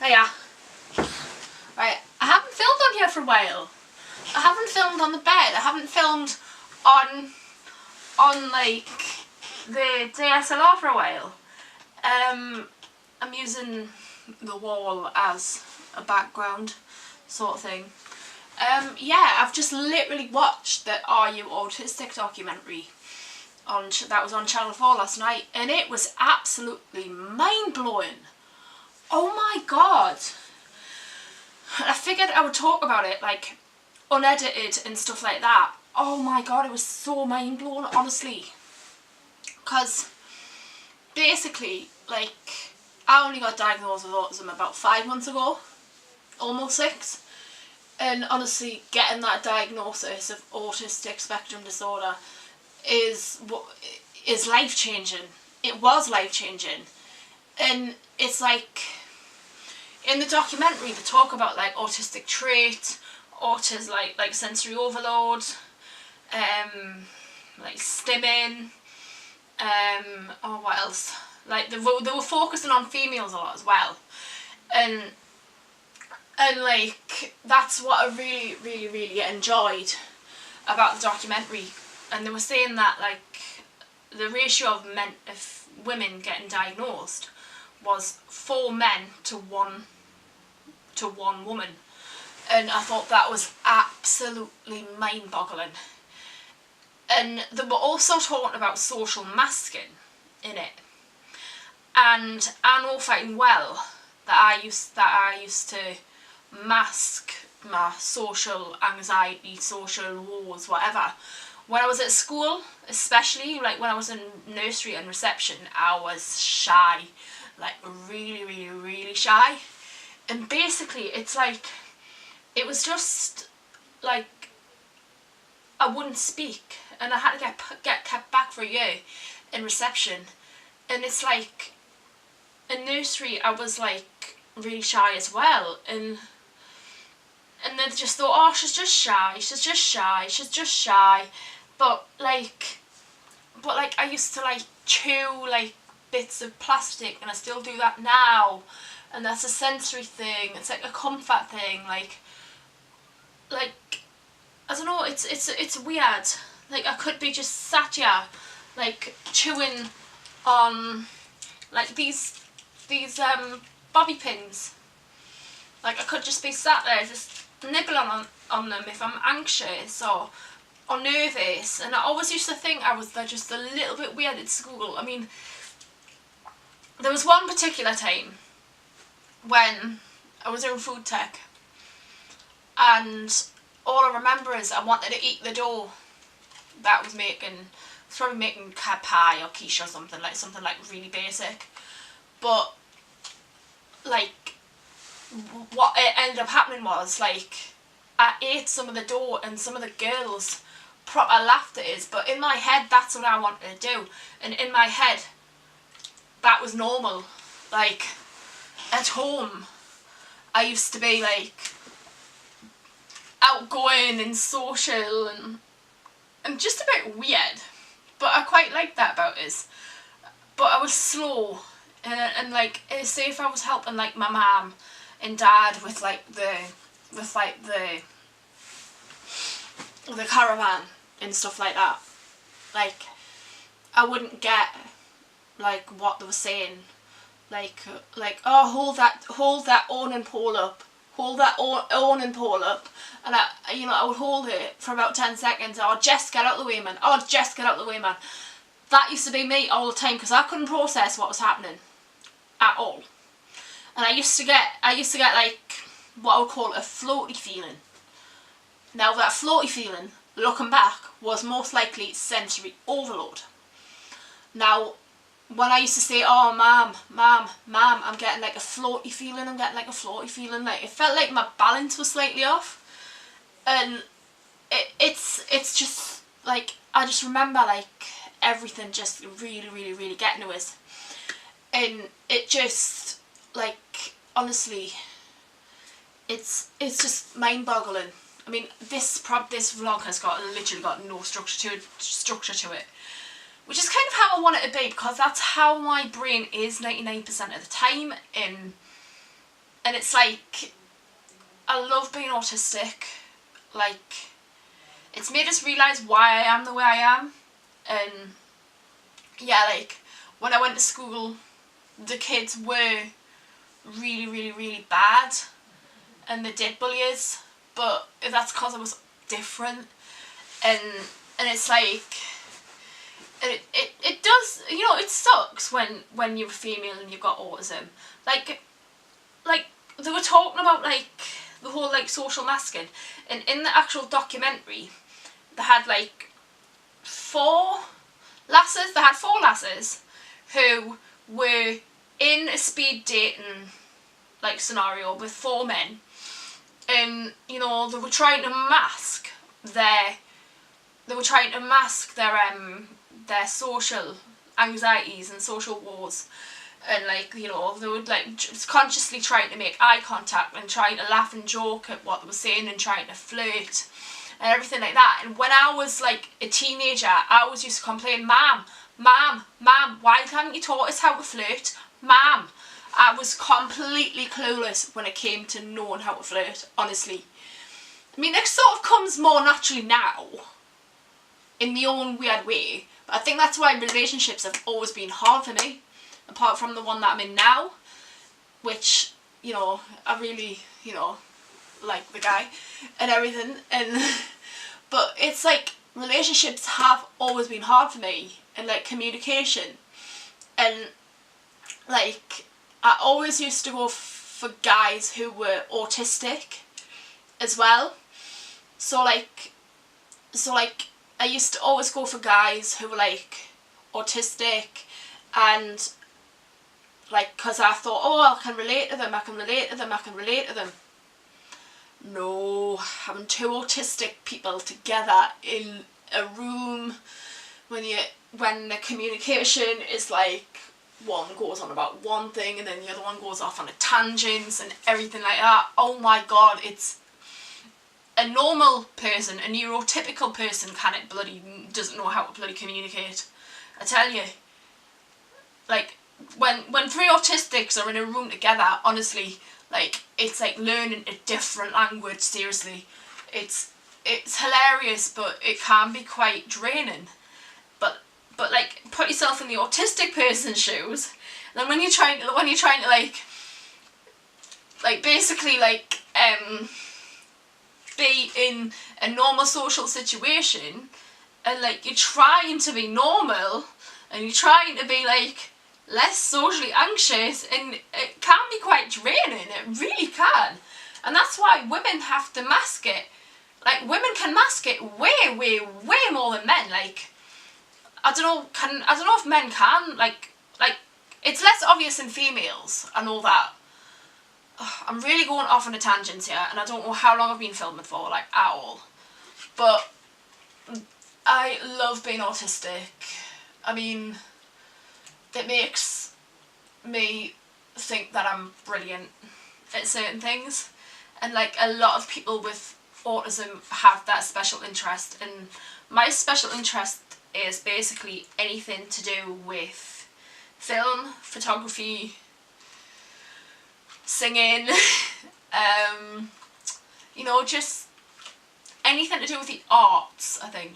Hiya. Right, I haven't filmed on here for a while. I haven't filmed on the bed. I haven't filmed on like the DSLR for a while. I'm using the wall as a background sort of thing. Yeah, I've just literally watched the Are You Autistic documentary that was on Channel 4 last night, and it was absolutely mind-blowing. Oh my god. I figured I would talk about it like unedited and stuff like that. Oh my god, it was so mind-blowing, honestly. Because basically, like, I only got diagnosed with autism about 5 months ago, almost 6. And honestly, getting that diagnosis of autistic spectrum disorder is life-changing. It was life-changing. And it's like, in the documentary they talk about like autistic trait, autism, like sensory overload, like stimming, oh what else? Like they were focusing on females a lot as well, and like that's what I really enjoyed about the documentary. And they were saying that like the ratio of women getting diagnosed was 4 men to one woman, and I thought that was absolutely mind-boggling. And they were also talking about social masking in it, and I know fucking well that I used to mask my social anxiety, social woes, whatever. When I was at school, especially like when I was in nursery and reception, I was shy, like really shy. And basically it's like, it was just like I wouldn't speak, and I had to get kept back for a year in reception. And it's like in nursery I was like really shy as well, and they just thought, oh, she's just shy. But I used to like chew like bits of plastic, and I still do that now, and that's a sensory thing. It's like a comfort thing. Like I don't know. It's weird. Like I could be just sat here, like chewing on like these bobby pins. Like I could just be sat there just nibbling on them if I'm anxious or nervous. And I always used to think I was just a little bit weird at school. I mean, there was one particular time when I was in food tech, and all I remember is I wanted to eat the dough that was probably making pie or quiche or something like really basic. But like what it ended up happening was like I ate some of the dough, and some of the girls proper laughed at us, but in my head that's what I wanted to do, and in my head that was normal. Like at home I used to be like outgoing and social and just a bit weird, but I quite liked that about us. But I was slow, and like say if I was helping like my mum and dad with the caravan and stuff like that, like I wouldn't get like what they were saying, like oh, hold that awning pole up, hold that awning pole up, and I would hold it for about 10 seconds. Oh, Jess, get out the way, man. Oh, Jess, get out the way, man. That used to be me all the time, because I couldn't process what was happening at all. And I used to get like what I would call a floaty feeling. Now that floaty feeling, looking back, was most likely sensory overload. Now, when I used to say, oh, mum, I'm getting like a floaty feeling, like it felt like my balance was slightly off. And it's just like, I just remember like everything just really getting to us. And it just, like, honestly, it's just mind-boggling. I mean, this vlog has literally got no structure to it, which is kind of how I want it to be, because that's how my brain is 99% of the time. And And it's like, I love being autistic. Like, it's made us realise why I am the way I am. And yeah, like, when I went to school, the kids were really, really, really bad, and they did bully us, but that's because I was different. And it's like, it does, you know, it sucks when you're a female and you've got autism. Like they were talking about like the whole like social masking, and in the actual documentary they had like four lasses who were in a speed dating like scenario with four men, and you know they were trying to mask their social anxieties and social woes, and like, you know, they would like just consciously trying to make eye contact and trying to laugh and joke at what they were saying and trying to flirt and everything like that. And when I was like a teenager, I was used to complain, Mom, why haven't you taught us how to flirt? Mom. I was completely clueless when it came to knowing how to flirt, honestly. I mean, it sort of comes more naturally now, in my own weird way, but I think that's why relationships have always been hard for me, apart from the one that I'm in now, which, you know, I really, you know, like the guy and everything, and but it's like relationships have always been hard for me, and like communication, and like I always used to go for guys who were autistic as well. So like I used to always go for guys who were like autistic, and like, because I thought, oh, I can relate to them, I can relate to them. No, having two autistic people together in a room, when the communication is like, one goes on about one thing and then the other one goes off on a tangents and everything like that, oh my god, it's a normal person, a neurotypical person doesn't know how to bloody communicate. I tell you, like, when three autistics are in a room together, honestly, like, it's like learning a different language, seriously. It's hilarious, but it can be quite draining. But like, put yourself in the autistic person's shoes, and then when you're trying to like basically like be in a normal social situation, and like you're trying to be normal and you're trying to be like less socially anxious, and it can be quite draining, it really can. And that's why women have to mask it. Like, women can mask it way more than men. Like, I don't know if men can, like it's less obvious in females, I know that. I'm really going off on a tangent here, and I don't know how long I've been filming for, like, at all. But I love being autistic. I mean, it makes me think that I'm brilliant at certain things, and like a lot of people with autism have that special interest, and my special interest is basically anything to do with film, photography, singing, you know, just anything to do with the arts. I think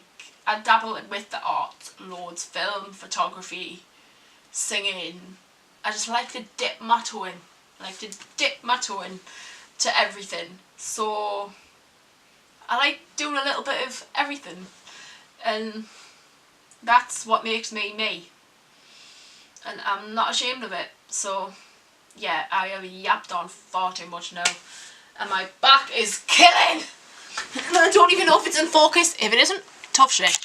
I dabble with the arts loads: film, photography, singing. I just like to dip my toe in. To everything. So I like doing a little bit of everything, and that's what makes me me, and I'm not ashamed of it. So yeah, I have yapped on far too much now, and my back is killing. I don't even know if it's in focus. If it isn't, tough shit.